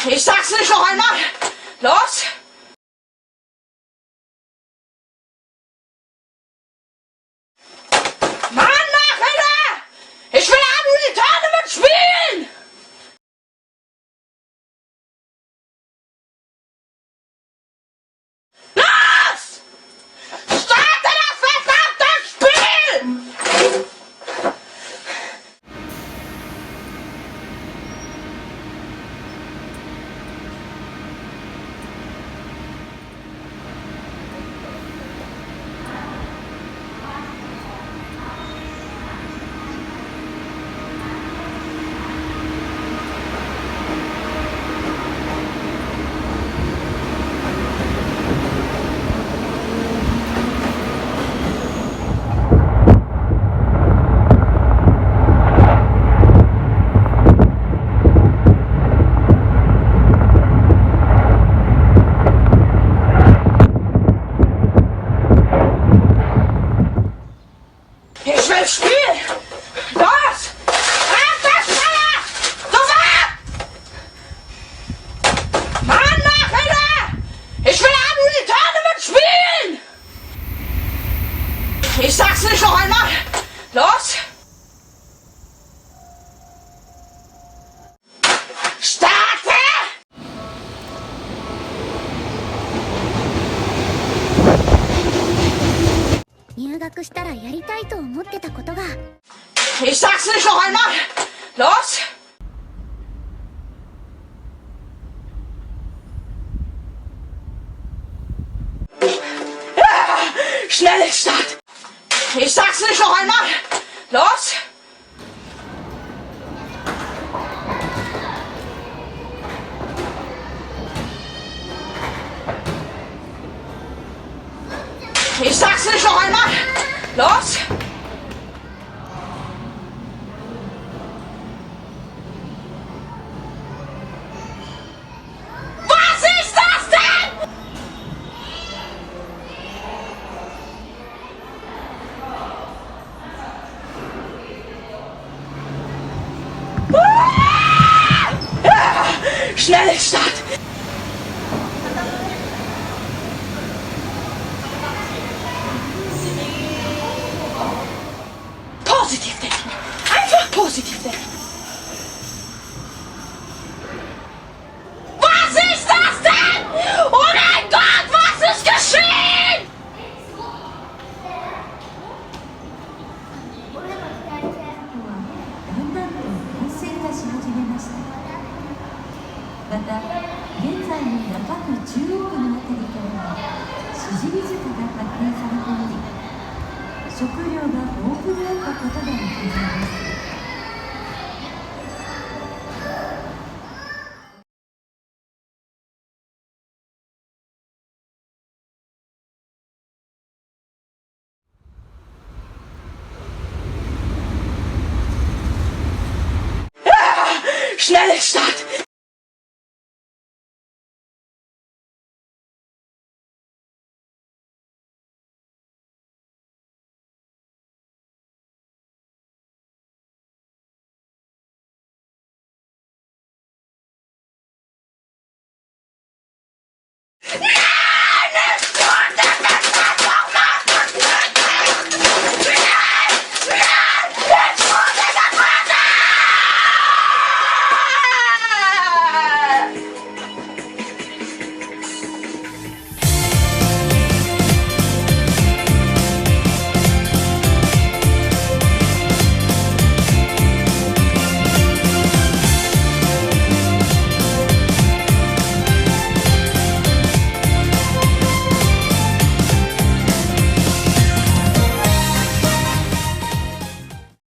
Ich sag's nicht noch einmal. Los! Mann, Nachhilfe! Ich will am Tournament spielen! Los! Starte das verdammte Spiel! Ich will spielen! Los! Halt das Feuer! Sofort! Mann, Nachhilfe! Ich will am Tournament spielen! Ich sag's nicht noch einmal. Los! Starte! 入学したらやりたいと思ってたことが Ich sag's nicht noch einmal. Los! Schnelle Start! Ich sag's nicht noch einmal. Los! Ich sag's nicht noch einmal. Los! Was ist das denn? Schnelle Start! Positiv denken. Einfach positiv denken. Was ist das denn? Oh mein Gott, was ist geschehen? また現在の中区中央区の辺りからはシジミ塚が発見されており、食料が豊富であったことがうかがえます。Schnelle Start!